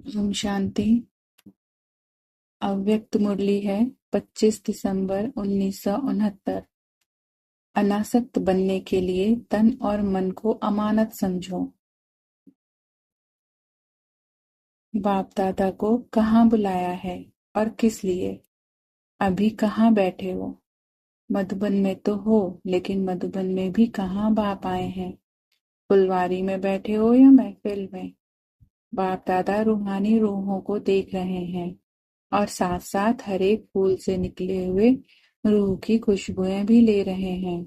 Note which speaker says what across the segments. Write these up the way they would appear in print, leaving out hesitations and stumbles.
Speaker 1: ओम शांति। अव्यक्त मुरली है 25 दिसंबर 1969। अनासक्त बनने के लिए तन और मन को अमानत समझो। बाप दादा को कहाँ बुलाया है और किस लिए? अभी कहाँ बैठे हो? मधुबन में तो हो, लेकिन मधुबन में भी कहाँ बाप आए हैं? फुलवारी में बैठे हो या महफिल में? बाप दादा रूहानी रूहों को देख रहे हैं और साथ साथ हर एक फूल से निकले हुए रूह की खुशबुएं भी ले रहे हैं।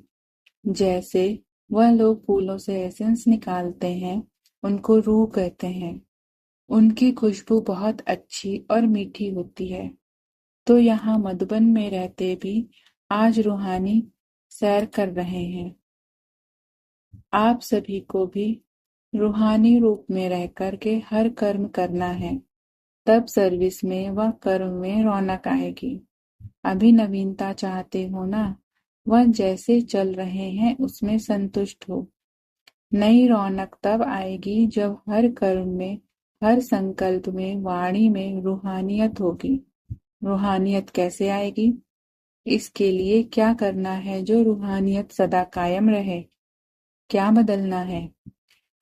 Speaker 1: जैसे वह लोग फूलों से एसेंस निकालते हैं, उनको रूह कहते हैं। उनकी खुशबू बहुत अच्छी और मीठी होती है। तो यहाँ मधुबन में रहते भी आज रूहानी सैर कर रहे हैं। आप सभी को भी रूहानी रूप में रह कर के हर कर्म करना है, तब सर्विस में व कर्म में रौनक आएगी। अभी नवीनता चाहते हो ना? वह जैसे चल रहे हैं उसमें संतुष्ट हो। नई रौनक तब आएगी जब हर कर्म में, हर संकल्प में, वाणी में रूहानियत होगी। रूहानियत कैसे आएगी? इसके लिए क्या करना है जो रूहानियत सदा कायम रहे? क्या बदलना है?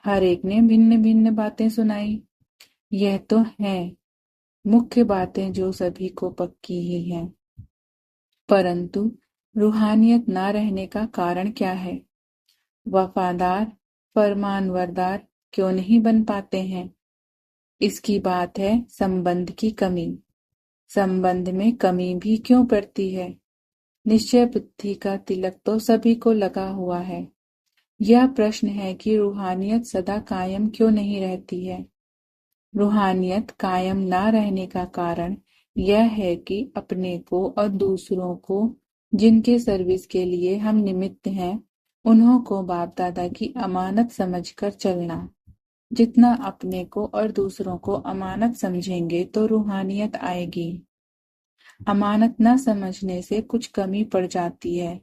Speaker 1: हर एक ने भिन्न भिन्न बातें सुनाई। यह तो है मुख्य बातें जो सभी को पक्की ही हैं। परंतु रूहानियत ना रहने का कारण क्या है? वफादार फरमानवरदार क्यों नहीं बन पाते हैं? इसकी बात है संबंध की कमी। संबंध में कमी भी क्यों पड़ती है? निश्चय बुद्धि का तिलक तो सभी को लगा हुआ है। यह प्रश्न है कि रूहानियत सदा कायम क्यों नहीं रहती है? रूहानियत कायम ना रहने का कारण यह है कि अपने को और दूसरों को, जिनके सर्विस के लिए हम निमित्त हैं, उन्हों को बाप दादा की अमानत समझकर चलना। जितना अपने को और दूसरों को अमानत समझेंगे तो रूहानियत आएगी। अमानत न समझने से कुछ कमी पड़ जाती है।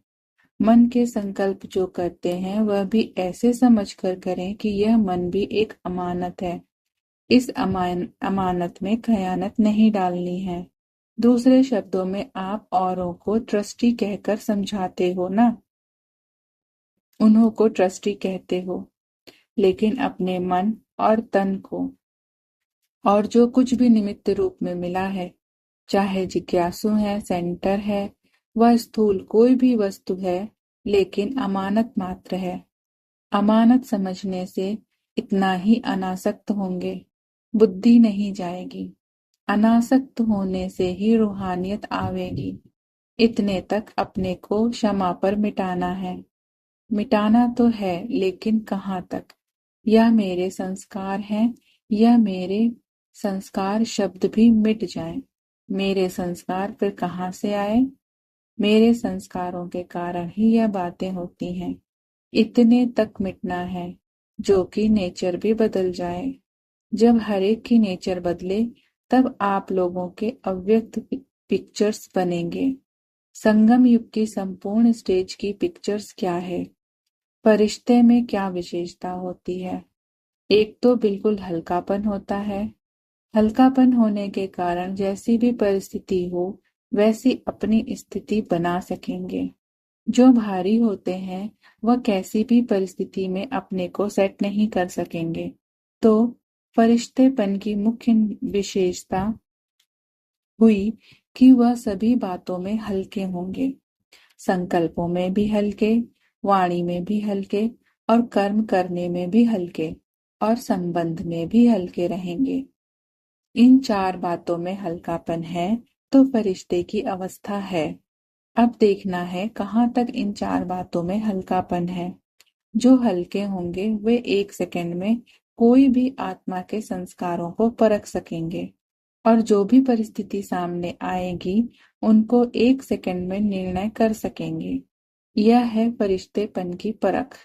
Speaker 1: मन के संकल्प जो करते हैं वह भी ऐसे समझकर करें कि यह मन भी एक अमानत है। इस अमानत में खयानत नहीं डालनी है। दूसरे शब्दों में आप औरों को ट्रस्टी कहकर समझाते हो ना, उन्हों को ट्रस्टी कहते हो, लेकिन अपने मन और तन को और जो कुछ भी निमित्त रूप में मिला है, चाहे जिज्ञासु है, सेंटर है, वह स्थूल कोई भी वस्तु है, लेकिन अमानत मात्र है। अमानत समझने से इतना ही अनासक्त होंगे, बुद्धि नहीं जाएगी। अनासक्त होने से ही रूहानियत आवेगी। इतने तक अपने को क्षमा पर मिटाना है। मिटाना तो है, लेकिन कहाँ तक? यह मेरे संस्कार हैं, यह मेरे संस्कार शब्द भी मिट जाएं। मेरे संस्कार फिर कहाँ से आए? मेरे संस्कारों के कारण ही यह बातें होती हैं। इतने तक मिटना है जो कि नेचर भी बदल जाए। जब हर एक की नेचर बदले तब आप लोगों के अव्यक्त पिक्चर्स बनेंगे। संगम युग की संपूर्ण स्टेज की पिक्चर्स क्या है? फरिश्ते में क्या विशेषता होती है? एक तो बिल्कुल हल्कापन होता है। हल्कापन होने के कारण जैसी भी परिस्थिति हो वैसी अपनी स्थिति बना सकेंगे। जो भारी होते हैं वह कैसी भी परिस्थिति में अपने को सेट नहीं कर सकेंगे। तो फरिश्तेपन की मुख्य विशेषता हुई कि वह सभी बातों में हल्के होंगे, संकल्पों में भी हल्के, वाणी में भी हल्के और कर्म करने में भी हल्के और संबंध में भी हल्के रहेंगे। इन चार बातों में हल्कापन है तो फरिश्ते की अवस्था है। अब देखना है कहाँ तक इन चार बातों में हल्कापन है। जो हल्के होंगे वे 1 सेकंड में कोई भी आत्मा के संस्कारों को परख सकेंगे और जो भी परिस्थिति सामने आएगी उनको 1 सेकंड में निर्णय कर सकेंगे। यह है फरिश्तेपन की परख।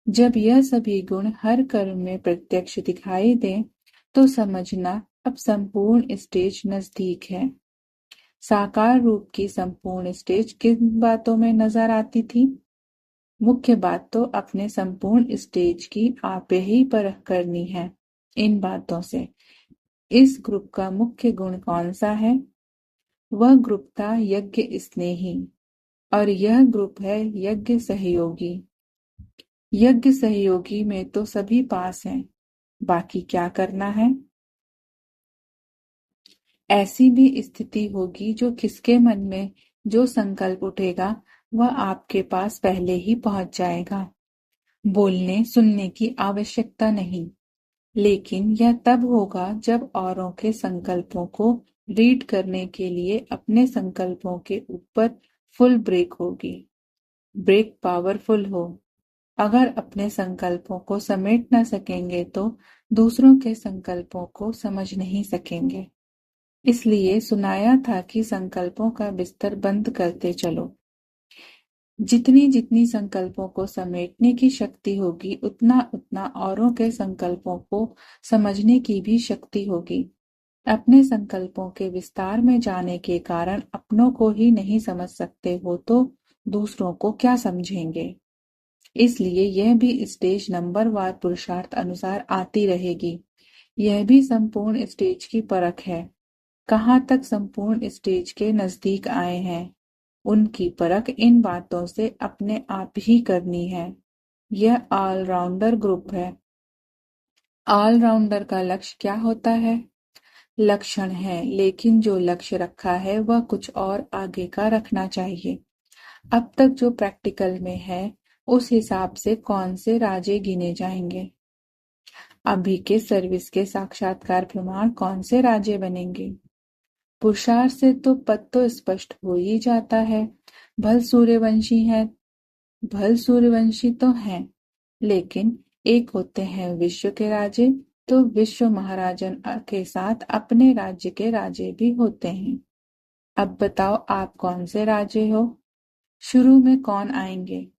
Speaker 1: जब यह सभी गुण हर कर्म में प्रत्यक्ष दिखाई दें तो समझना अब संपूर्ण स्टेज नजदीक है। साकार रूप की संपूर्ण स्टेज किन बातों में नजर आती थी? मुख्य बात तो अपने संपूर्ण स्टेज की आप ही परख करनी है इन बातों से। इस ग्रुप का मुख्य गुण कौन सा है? वह ग्रुप था यज्ञ स्नेही, और यह ग्रुप है यज्ञ सहयोगी। यज्ञ सहयोगी में तो सभी पास हैं, बाकी क्या करना है? ऐसी भी स्थिति होगी जो किसके मन में जो संकल्प उठेगा वह आपके पास पहले ही पहुंच जाएगा। बोलने सुनने की आवश्यकता नहीं, लेकिन यह तब होगा जब औरों के संकल्पों को रीड करने के लिए अपने संकल्पों के ऊपर फुल ब्रेक होगी। ब्रेक पावरफुल हो। अगर अपने संकल्पों को समेट न सकेंगे तो दूसरों के संकल्पों को समझ नहीं सकेंगे। इसलिए सुनाया था कि संकल्पों का बिस्तर बंद करते चलो। जितनी जितनी संकल्पों को समेटने की शक्ति होगी उतना उतना औरों के संकल्पों को समझने की भी शक्ति होगी। अपने संकल्पों के विस्तार में जाने के कारण अपनों को ही नहीं समझ सकते हो तो दूसरों को क्या समझेंगे। इसलिए यह भी स्टेज नंबरवार पुरुषार्थ अनुसार आती रहेगी। यह भी संपूर्ण स्टेज की परख है। कहाँ तक संपूर्ण स्टेज के नजदीक आए हैं, उनकी परख इन बातों से अपने आप ही करनी है। यह ऑलराउंडर ग्रुप है। ऑलराउंडर का लक्ष्य क्या होता है? लक्षण है, लेकिन जो लक्ष्य रखा है वह कुछ और आगे का रखना चाहिए। अब तक जो प्रैक्टिकल में है उस हिसाब से कौन से राजे गिने जाएंगे? अभी के सर्विस के साक्षात्कार प्रमाण कौन से राजे बनेंगे? पुरुषार्थ से तो पद तो स्पष्ट हो ही जाता है। भल सूर्यवंशी तो हैं, लेकिन एक होते हैं विश्व के राजे, तो विश्व महाराजन के साथ अपने राज्य के राजे भी होते हैं। अब बताओ आप कौन से राजे हो? शुरू में कौन आएंगे?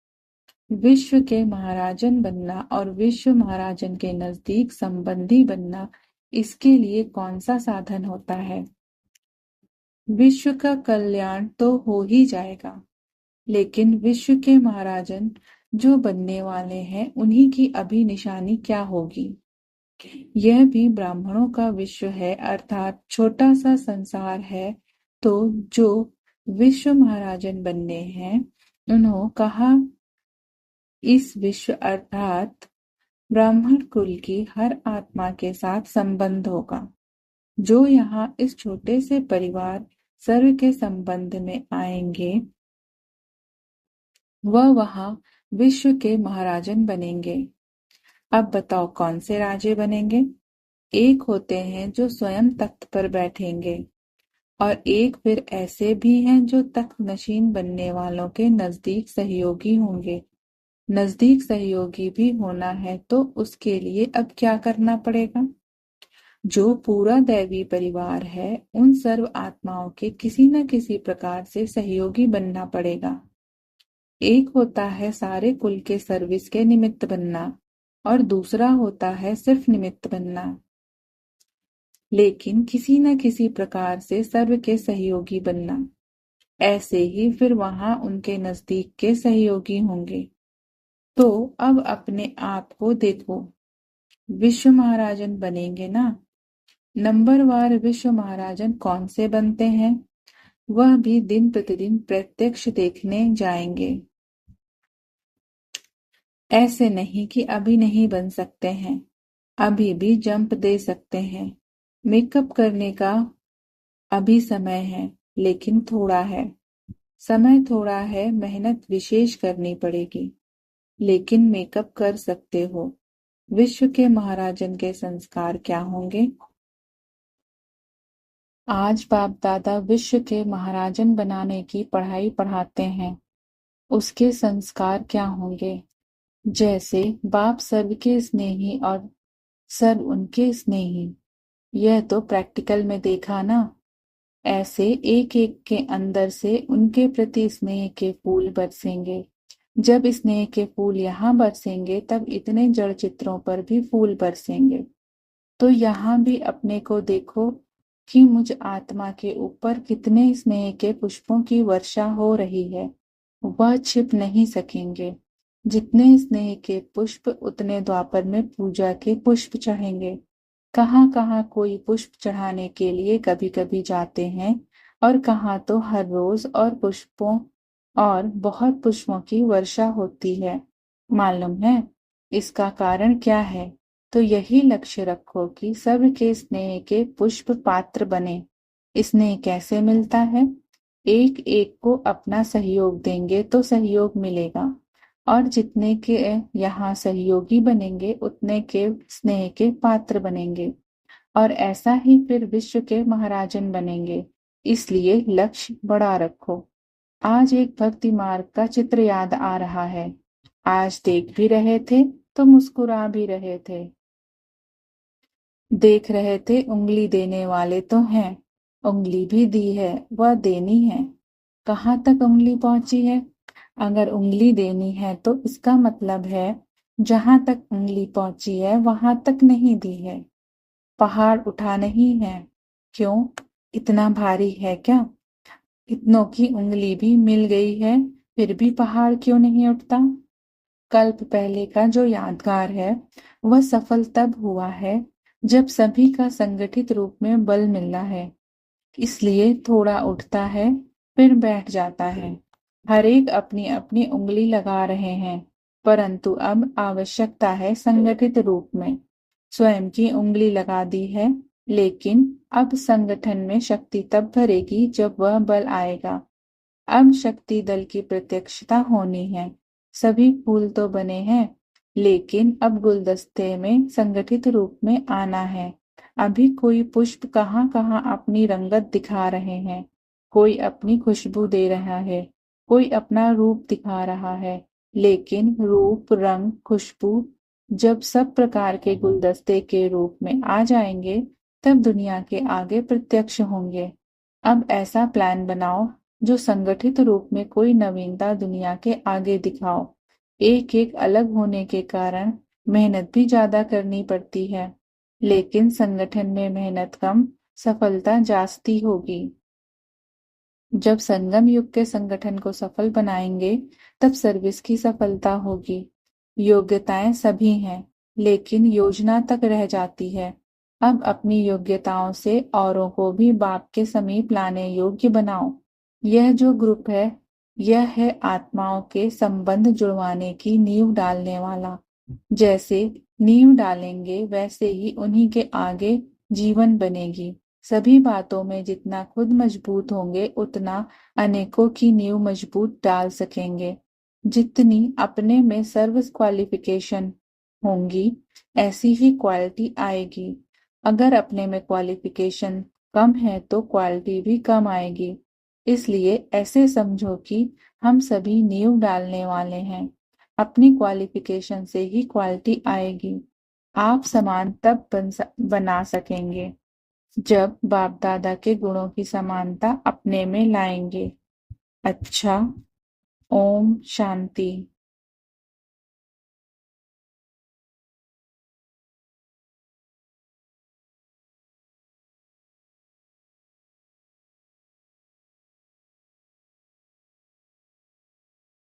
Speaker 1: विश्व के महाराजन बनना और विश्व महाराजन के नजदीक संबंधी बनना, इसके लिए कौन सा साधन होता है? विश्व का कल्याण तो हो ही जाएगा, लेकिन विश्व के महाराजन जो बनने वाले हैं उन्हीं की अभी निशानी क्या होगी? यह भी ब्राह्मणों का विश्व है, अर्थात छोटा सा संसार है। तो जो विश्व महाराजन बनने हैं उन्होंने कहा इस विश्व अर्थात ब्राह्मण कुल की हर आत्मा के साथ संबंध होगा। जो यहाँ इस छोटे से परिवार सर्व के संबंध में आएंगे वह वहां विश्व के महाराजन बनेंगे। अब बताओ कौन से राजे बनेंगे? एक होते हैं जो स्वयं तख्त पर बैठेंगे, और एक फिर ऐसे भी हैं जो तख्त नशीन बनने वालों के नजदीक सहयोगी होंगे। नजदीक सहयोगी भी होना है तो उसके लिए अब क्या करना पड़ेगा? जो पूरा दैवी परिवार है उन सर्व आत्माओं के किसी न किसी प्रकार से सहयोगी बनना पड़ेगा। एक होता है सारे कुल के सर्विस के निमित्त बनना, और दूसरा होता है सिर्फ निमित्त बनना, लेकिन किसी न किसी प्रकार से सर्व के सहयोगी बनना। ऐसे ही फिर वहां उनके नजदीक के सहयोगी होंगे। तो अब अपने आप को देखो, विश्व महाराजन बनेंगे ना? नंबरवार विश्व महाराजन कौन से बनते हैं वह भी दिन प्रतिदिन प्रत्यक्ष देखने जाएंगे। ऐसे नहीं कि अभी नहीं बन सकते हैं, अभी भी जंप दे सकते हैं। मेकअप करने का अभी समय है, लेकिन थोड़ा है। समय थोड़ा है, मेहनत विशेष करनी पड़ेगी, लेकिन मेकअप कर सकते हो। विश्व के महाराजन के संस्कार क्या होंगे? आज बाप दादा विश्व के महाराजन बनाने की पढ़ाई पढ़ाते हैं। उसके संस्कार क्या होंगे? जैसे बाप सबके स्नेही और सब उनके स्नेही। यह तो प्रैक्टिकल में देखा ना। ऐसे एक एक के अंदर से उनके प्रति स्नेह के फूल बरसेंगे। जब स्नेह के फूल यहाँ बरसेंगे तब इतने जड़ चित्रों पर भी फूल बरसेंगे। तो यहाँ भी अपने को देखो कि मुझ आत्मा के ऊपर कितने स्नेह के पुष्पों की वर्षा हो रही है। वह छिप नहीं सकेंगे। जितने स्नेह के पुष्प उतने द्वापर में पूजा के पुष्प चढ़ेंगे। कहाँ कहाँ कोई पुष्प चढ़ाने के लिए कभी कभी जाते हैं और कहाँ तो हर रोज और पुष्पों और बहुत पुष्पों की वर्षा होती है। मालूम है इसका कारण क्या है? तो यही लक्ष्य रखो कि सबके स्नेह के पुष्प पात्र बने। स्नेह कैसे मिलता है? एक एक को अपना सहयोग देंगे तो सहयोग मिलेगा, और जितने के यहाँ सहयोगी बनेंगे उतने के स्नेह के पात्र बनेंगे, और ऐसा ही फिर विश्व के महाराजन बनेंगे। इसलिए लक्ष्य बड़ा रखो। आज एक भक्ति मार्ग का चित्र याद आ रहा है। आज देख भी रहे थे तो मुस्कुरा भी रहे थे। देख रहे थे उंगली देने वाले तो हैं, उंगली भी दी है वह देनी है। कहाँ तक उंगली पहुंची है? अगर उंगली देनी है तो इसका मतलब है जहां तक उंगली पहुंची है वहां तक नहीं दी है। पहाड़ उठा नहीं है। क्यों? इतना भारी है क्या? इतनों की उंगली भी मिल गई है, फिर भी पहाड़ क्यों नहीं उठता? कल्प पहले का जो यादगार है वह सफल तब हुआ है जब सभी का संगठित रूप में बल मिला है। इसलिए थोड़ा उठता है फिर बैठ जाता है। हर एक अपनी अपनी उंगली लगा रहे हैं, परंतु अब आवश्यकता है संगठित रूप में। स्वयं की उंगली लगा दी है, लेकिन अब संगठन में शक्ति तब भरेगी जब वह बल आएगा। अब शक्ति दल की प्रत्यक्षता होनी है। सभी फूल तो बने हैं, लेकिन अब गुलदस्ते में संगठित रूप में आना है। अभी कोई पुष्प कहाँ कहाँ अपनी रंगत दिखा रहे हैं, कोई अपनी खुशबू दे रहा है, कोई अपना रूप दिखा रहा है, लेकिन रूप, रंग, खुशबू जब सब प्रकार के गुलदस्ते के रूप में आ जाएंगे तब दुनिया के आगे प्रत्यक्ष होंगे। अब ऐसा प्लान बनाओ जो संगठित रूप में कोई नवीनता दुनिया के आगे दिखाओ। एक एक अलग होने के कारण मेहनत भी ज्यादा करनी पड़ती है, लेकिन संगठन में मेहनत कम, सफलता जास्ती होगी। जब संगम युग के संगठन को सफल बनाएंगे तब सर्विस की सफलता होगी। योग्यताएं सभी हैं, लेकिन योजना तक रह जाती है। अब अपनी योग्यताओं से औरों को भी बाप के समीप लाने योग्य बनाओ। यह जो ग्रुप है, यह है आत्माओं के संबंध जुड़वाने की नींव डालने वाला। जैसे नींव डालेंगे वैसे ही उन्हीं के आगे जीवन बनेगी। सभी बातों में जितना खुद मजबूत होंगे उतना अनेकों की नींव मजबूत डाल सकेंगे। जितनी अपने में सर्व क्वालिफिकेशन होंगी ऐसी ही क्वालिटी आएगी। अगर अपने में क्वालिफिकेशन कम है तो क्वालिटी भी कम आएगी। इसलिए ऐसे समझो कि हम सभी नींव डालने वाले हैं। अपनी क्वालिफिकेशन से ही क्वालिटी आएगी। आप समान तब बना सकेंगे जब बाप दादा के गुणों की समानता अपने में लाएंगे। अच्छा, ओम शांति।